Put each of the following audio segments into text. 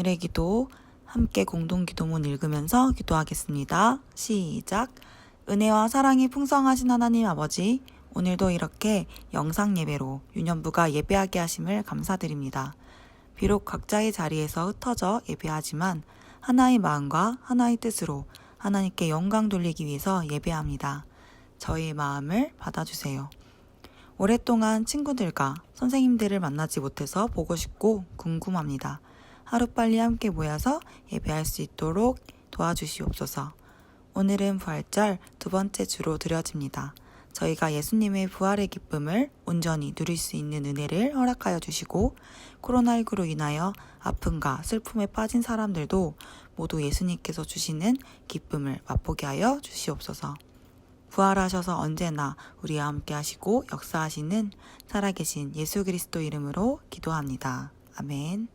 오늘의 기도 함께 공동기도문 읽으면서 기도하겠습니다. 시작! 은혜와 사랑이 풍성하신 하나님 아버지, 오늘도 이렇게 영상 예배로 유년부가 예배하게 하심을 감사드립니다. 비록 각자의 자리에서 흩어져 예배하지만 하나의 마음과 하나의 뜻으로 하나님께 영광 돌리기 위해서 예배합니다. 저희의 마음을 받아주세요. 오랫동안 친구들과 선생님들을 만나지 못해서 보고 싶고 궁금합니다. 하루빨리 함께 모여서 예배할 수 있도록 도와주시옵소서. 오늘은 부활절 두 번째 주로 드려집니다. 저희가 예수님의 부활의 기쁨을 온전히 누릴 수 있는 은혜를 허락하여 주시고 코로나19로 인하여 아픔과 슬픔에 빠진 사람들도 모두 예수님께서 주시는 기쁨을 맛보게 하여 주시옵소서. 부활하셔서 언제나 우리와 함께 하시고 역사하시는 살아계신 예수 그리스도 이름으로 기도합니다. 아멘.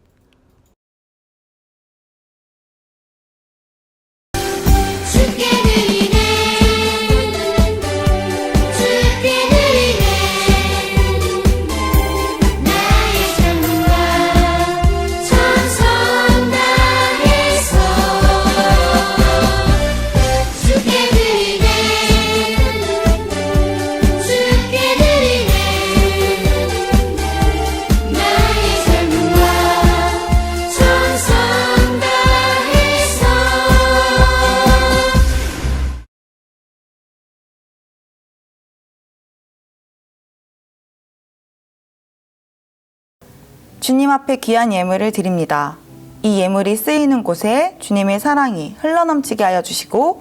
주님 앞에 귀한 예물을 드립니다. 이 예물이 쓰이는 곳에 주님의 사랑이 흘러넘치게 하여 주시고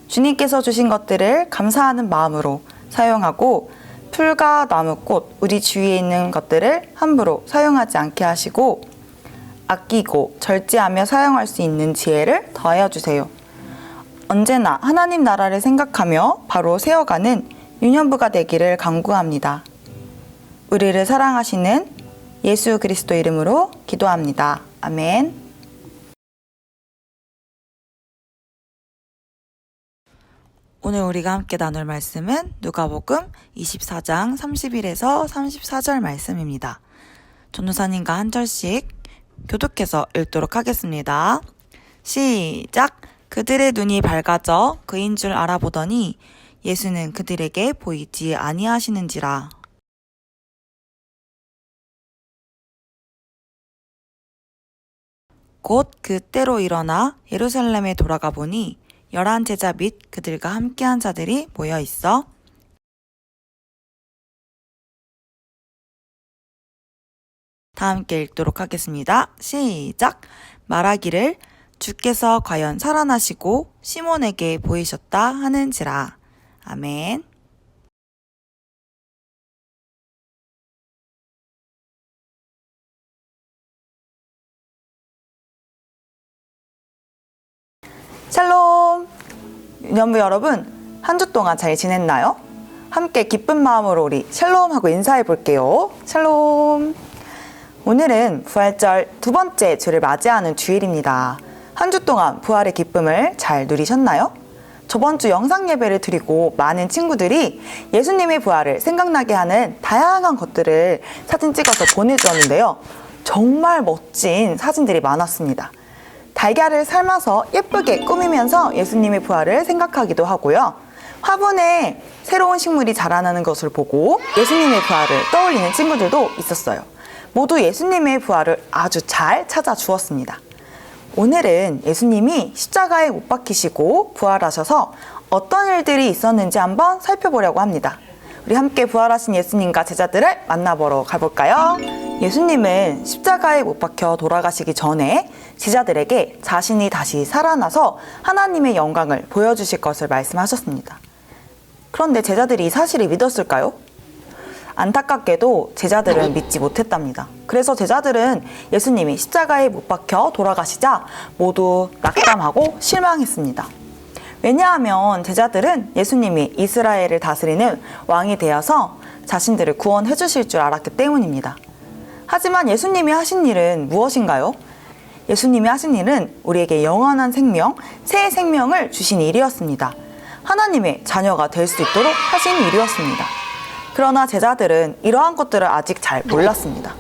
주님께서 주신 것들을 감사하는 마음으로 사용하고 풀과 나무꽃, 우리 주위에 있는 것들을 함부로 사용하지 않게 하시고 아끼고 절제하며 사용할 수 있는 지혜를 더하여 주세요. 언제나 하나님 나라를 생각하며 바로 세워가는 유년부가 되기를 간구합니다. 우리를 사랑하시는 예수 그리스도 이름으로 기도합니다. 아멘. 오늘 우리가 함께 나눌 말씀은 누가복음 24장 31에서 34절 말씀입니다. 전도사님과 한 절씩 교독해서 읽도록 하겠습니다. 시작! 그들의 눈이 밝아져 그인 줄 알아보더니 예수는 그들에게 보이지 아니하시는지라. 곧 그때로 일어나 예루살렘에 돌아가 보니 11 제자 및 그들과 함께한 자들이 모여 있어 다 함께 읽도록 하겠습니다. 시작! 말하기를 주께서 과연 살아나시고 시몬에게 보이셨다 하는지라. 아멘. 샬롬! 유년부 여러분, 한 주 동안 잘 지냈나요? 함께 기쁜 마음으로 우리 샬롬 하고 인사해 볼게요. 샬롬! 오늘은 부활절 두 번째 주를 맞이하는 주일입니다. 한 주 동안 부활의 기쁨을 잘 누리셨나요? 저번 주 영상 예배를 드리고 많은 친구들이 예수님의 부활을 생각나게 하는 다양한 것들을 사진 찍어서 보내주었는데요. 정말 멋진 사진들이 많았습니다. 달걀을 삶아서 예쁘게 꾸미면서 예수님의 부활을 생각하기도 하고요. 화분에 새로운 식물이 자라나는 것을 보고 예수님의 부활을 떠올리는 친구들도 있었어요. 모두 예수님의 부활을 아주 잘 찾아주었습니다. 오늘은 예수님이 십자가에 못 박히시고 부활하셔서 어떤 일들이 있었는지 한번 살펴보려고 합니다. 우리 함께 부활하신 예수님과 제자들을 만나보러 가볼까요? 예수님은 십자가에 못 박혀 돌아가시기 전에 제자들에게 자신이 다시 살아나서 하나님의 영광을 보여주실 것을 말씀하셨습니다. 그런데 제자들이 이 사실을 믿었을까요? 안타깝게도 제자들은 믿지 못했답니다. 그래서 제자들은 예수님이 십자가에 못 박혀 돌아가시자 모두 낙담하고 실망했습니다. 왜냐하면 제자들은 예수님이 이스라엘을 다스리는 왕이 되어서 자신들을 구원해 주실 줄 알았기 때문입니다. 하지만 예수님이 하신 일은 무엇인가요? 예수님이 하신 일은 우리에게 영원한 생명, 새 생명을 주신 일이었습니다. 하나님의 자녀가 될 수 있도록 하신 일이었습니다. 그러나 제자들은 이러한 것들을 아직 잘 몰랐습니다.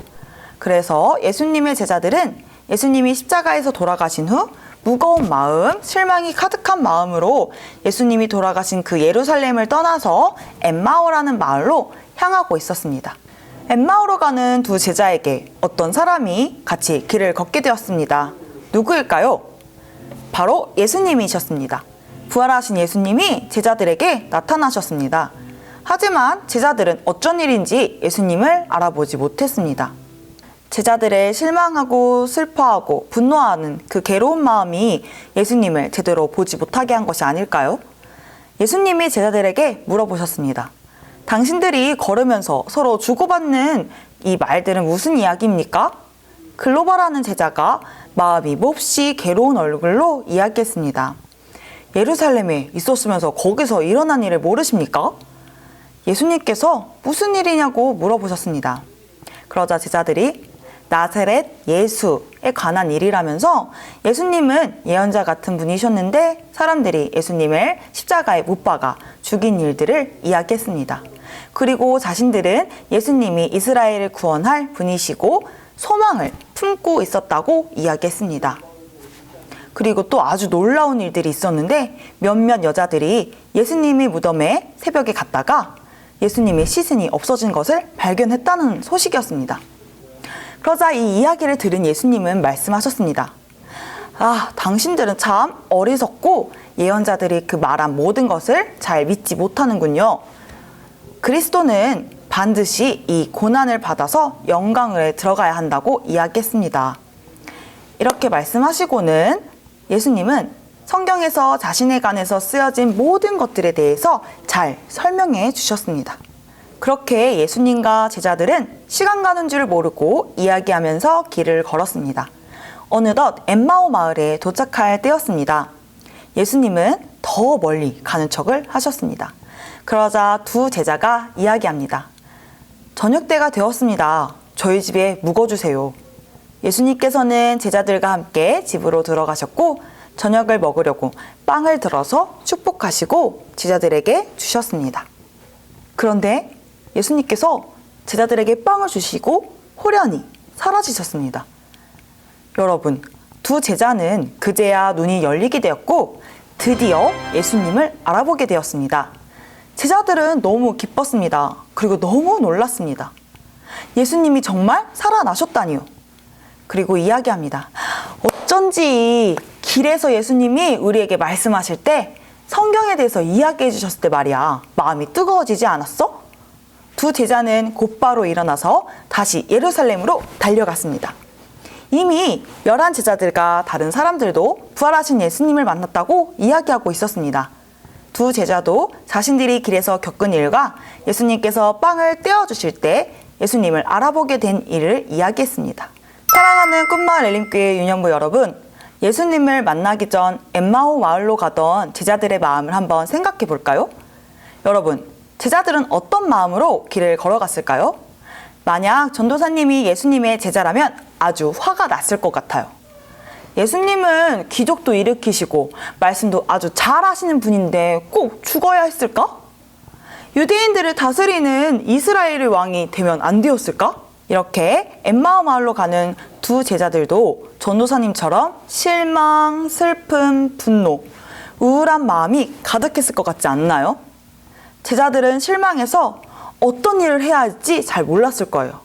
그래서 예수님의 제자들은 예수님이 십자가에서 돌아가신 후 무거운 마음, 실망이 가득한 마음으로 예수님이 돌아가신 그 예루살렘을 떠나서 엠마오라는 마을로 향하고 있었습니다. 엠마오로 가는 두 제자에게 어떤 사람이 같이 길을 걷게 되었습니다. 누구일까요? 바로 예수님이셨습니다. 부활하신 예수님이 제자들에게 나타나셨습니다. 하지만 제자들은 어쩐 일인지 예수님을 알아보지 못했습니다. 제자들의 실망하고 슬퍼하고 분노하는 그 괴로운 마음이 예수님을 제대로 보지 못하게 한 것이 아닐까요? 예수님이 제자들에게 물어보셨습니다. 당신들이 걸으면서 서로 주고받는 이 말들은 무슨 이야기입니까? 글로벌하는 제자가 마음이 몹시 괴로운 얼굴로 이야기했습니다. 예루살렘에 있었으면서 거기서 일어난 일을 모르십니까? 예수님께서 무슨 일이냐고 물어보셨습니다. 그러자 제자들이 나사렛 예수에 관한 일이라면서 예수님은 예언자 같은 분이셨는데 사람들이 예수님을 십자가에 못 박아 죽인 일들을 이야기했습니다. 그리고 자신들은 예수님이 이스라엘을 구원할 분이시고 소망을 품고 있었다고 이야기했습니다. 그리고 또 아주 놀라운 일들이 있었는데 몇몇 여자들이 예수님의 무덤에 새벽에 갔다가 예수님의 시신이 없어진 것을 발견했다는 소식이었습니다. 그러자 이 이야기를 들은 예수님은 말씀하셨습니다. 당신들은 참 어리석고 예언자들이 그 말한 모든 것을 잘 믿지 못하는군요. 그리스도는 반드시 이 고난을 받아서 영광에 들어가야 한다고 이야기했습니다. 이렇게 말씀하시고는 예수님은 성경에서 자신에 관해서 쓰여진 모든 것들에 대해서 잘 설명해 주셨습니다. 그렇게 예수님과 제자들은 시간 가는 줄 모르고 이야기하면서 길을 걸었습니다. 어느덧 엠마오 마을에 도착할 때였습니다. 예수님은 더 멀리 가는 척을 하셨습니다. 그러자 두 제자가 이야기합니다. 저녁 때가 되었습니다. 저희 집에 묵어주세요. 예수님께서는 제자들과 함께 집으로 들어가셨고 저녁을 먹으려고 빵을 들어서 축복하시고 제자들에게 주셨습니다. 그런데 예수님께서 제자들에게 빵을 주시고 호련히 사라지셨습니다. 여러분, 두 제자는 그제야 눈이 열리게 되었고 드디어 예수님을 알아보게 되었습니다. 제자들은 너무 기뻤습니다. 그리고 너무 놀랐습니다. 예수님이 정말 살아나셨다니요. 그리고 이야기합니다. 어쩐지 길에서 예수님이 우리에게 말씀하실 때 성경에 대해서 이야기해 주셨을 때 말이야. 마음이 뜨거워지지 않았어? 두 제자는 곧바로 일어나서 다시 예루살렘으로 달려갔습니다. 이미 11 제자들과 다른 사람들도 부활하신 예수님을 만났다고 이야기하고 있었습니다. 두 제자도 자신들이 길에서 겪은 일과 예수님께서 빵을 떼어주실 때 예수님을 알아보게 된 일을 이야기했습니다. 사랑하는 꿈마을 엘림교회 유년부 여러분, 예수님을 만나기 전 엠마오 마을로 가던 제자들의 마음을 한번 생각해 볼까요? 여러분, 제자들은 어떤 마음으로 길을 걸어갔을까요? 만약 전도사님이 예수님의 제자라면 아주 화가 났을 것 같아요. 예수님은 기적도 일으키시고 말씀도 아주 잘 하시는 분인데 꼭 죽어야 했을까? 유대인들을 다스리는 이스라엘의 왕이 되면 안 되었을까? 이렇게 엠마오 마을로 가는 두 제자들도 전도사님처럼 실망, 슬픔, 분노, 우울한 마음이 가득했을 것 같지 않나요? 제자들은 실망해서 어떤 일을 해야 할지 잘 몰랐을 거예요.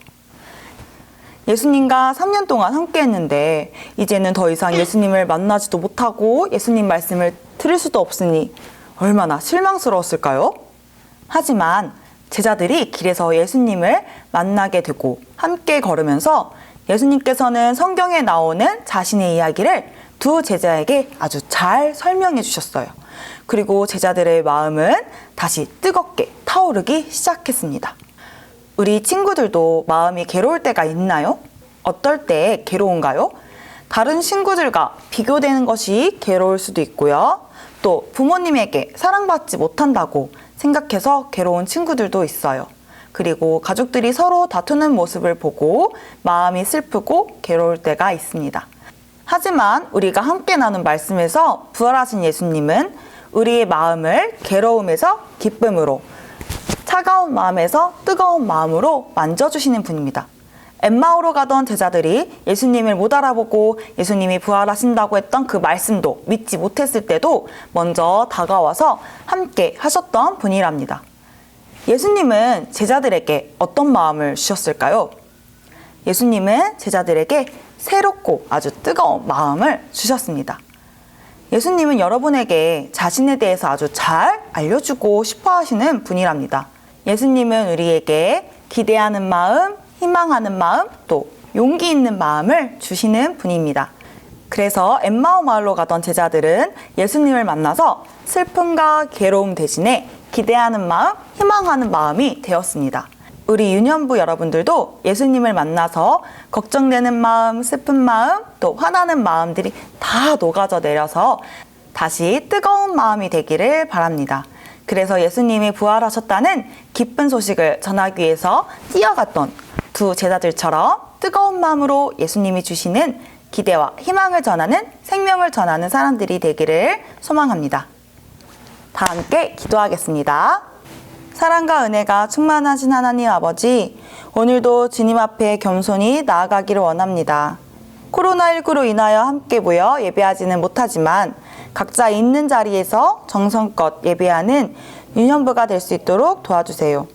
예수님과 3년 동안 함께 했는데 이제는 더 이상 예수님을 만나지도 못하고 예수님 말씀을 들을 수도 없으니 얼마나 실망스러웠을까요? 하지만 제자들이 길에서 예수님을 만나게 되고 함께 걸으면서 예수님께서는 성경에 나오는 자신의 이야기를 두 제자에게 아주 잘 설명해 주셨어요. 그리고 제자들의 마음은 다시 뜨겁게 타오르기 시작했습니다. 우리 친구들도 마음이 괴로울 때가 있나요? 어떨 때 괴로운가요? 다른 친구들과 비교되는 것이 괴로울 수도 있고요. 또 부모님에게 사랑받지 못한다고 생각해서 괴로운 친구들도 있어요. 그리고 가족들이 서로 다투는 모습을 보고 마음이 슬프고 괴로울 때가 있습니다. 하지만 우리가 함께 나눈 말씀에서 부활하신 예수님은 우리의 마음을 괴로움에서 기쁨으로, 차가운 마음에서 뜨거운 마음으로 만져주시는 분입니다. 엠마오로 가던 제자들이 예수님을 못 알아보고 예수님이 부활하신다고 했던 그 말씀도 믿지 못했을 때도 먼저 다가와서 함께 하셨던 분이랍니다. 예수님은 제자들에게 어떤 마음을 주셨을까요? 예수님은 제자들에게 새롭고 아주 뜨거운 마음을 주셨습니다. 예수님은 여러분에게 자신에 대해서 아주 잘 알려주고 싶어 하시는 분이랍니다. 예수님은 우리에게 기대하는 마음, 희망하는 마음, 또 용기 있는 마음을 주시는 분입니다. 그래서 엠마오 마을로 가던 제자들은 예수님을 만나서 슬픔과 괴로움 대신에 기대하는 마음, 희망하는 마음이 되었습니다. 우리 유년부 여러분들도 예수님을 만나서 걱정되는 마음, 슬픈 마음, 또 화나는 마음들이 다 녹아져 내려서 다시 뜨거운 마음이 되기를 바랍니다. 그래서 예수님이 부활하셨다는 기쁜 소식을 전하기 위해서 뛰어갔던 두 제자들처럼 뜨거운 마음으로 예수님이 주시는 기대와 희망을 전하는, 생명을 전하는 사람들이 되기를 소망합니다. 다 함께 기도하겠습니다. 사랑과 은혜가 충만하신 하나님 아버지, 오늘도 주님 앞에 겸손히 나아가기를 원합니다. 코로나19로 인하여 함께 모여 예배하지는 못하지만 각자 있는 자리에서 정성껏 예배하는 유년부가 될 수 있도록 도와주세요.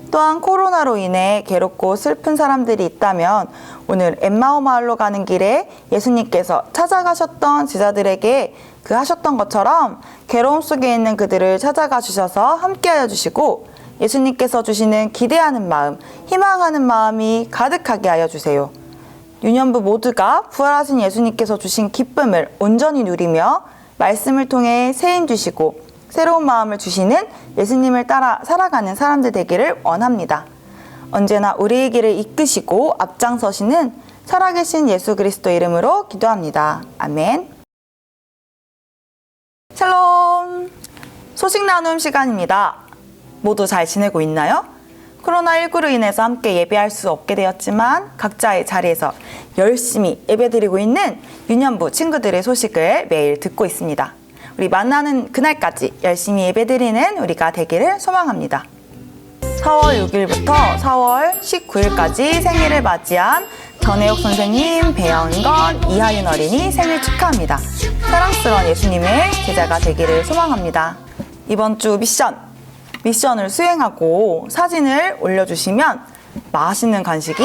또한 코로나로 인해 괴롭고 슬픈 사람들이 있다면 오늘 엠마오 마을로 가는 길에 예수님께서 찾아가셨던 제자들에게 그 하셨던 것처럼 괴로움 속에 있는 그들을 찾아가 주셔서 함께하여 주시고 예수님께서 주시는 기대하는 마음, 희망하는 마음이 가득하게 하여 주세요. 유년부 모두가 부활하신 예수님께서 주신 기쁨을 온전히 누리며 말씀을 통해 새 힘 주시고 새로운 마음을 주시는 예수님을 따라 살아가는 사람들 되기를 원합니다. 언제나 우리의 길을 이끄시고 앞장서시는 살아계신 예수 그리스도 이름으로 기도합니다. 아멘. 샬롬! 소식 나눔 시간입니다. 모두 잘 지내고 있나요? 코로나19로 인해서 함께 예배할 수 없게 되었지만 각자의 자리에서 열심히 예배드리고 있는 유년부 친구들의 소식을 매일 듣고 있습니다. 우리 만나는 그날까지 열심히 예배드리는 우리가 되기를 소망합니다. 4월 6일부터 4월 19일까지 생일을 맞이한 전혜옥 선생님, 배영건, 이하윤 어린이 생일 축하합니다. 사랑스러운 예수님의 제자가 되기를 소망합니다. 이번 주 미션을 수행하고 사진을 올려주시면 맛있는 간식이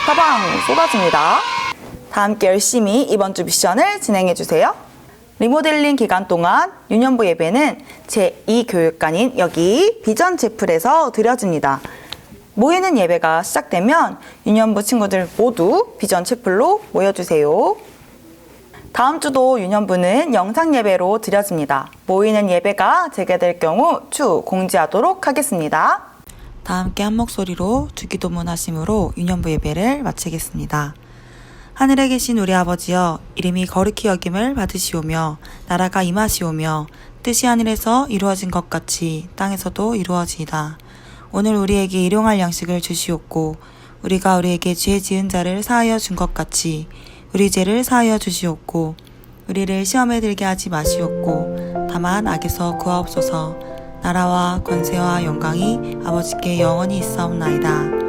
사방 쏟아집니다. 다 함께 열심히 이번 주 미션을 진행해주세요. 리모델링 기간 동안 유년부 예배는 제2교육관인 여기 비전 채플에서 드려집니다. 모이는 예배가 시작되면 유년부 친구들 모두 비전 채플로 모여주세요. 다음 주도 유년부는 영상 예배로 드려집니다. 모이는 예배가 재개될 경우 추후 공지하도록 하겠습니다. 다 함께 한 목소리로 주기도문 하심으로 유년부 예배를 마치겠습니다. 하늘에 계신 우리 아버지여, 이름이 거룩히 여김을 받으시오며 나라가 임하시오며 뜻이 하늘에서 이루어진 것 같이 땅에서도 이루어지이다. 오늘 우리에게 일용할 양식을 주시옵고 우리가 우리에게 죄 지은 자를 사하여 준 것 같이 우리 죄를 사하여 주시옵고 우리를 시험에 들게 하지 마시옵고 다만 악에서 구하옵소서. 나라와 권세와 영광이 아버지께 영원히 있사옵나이다.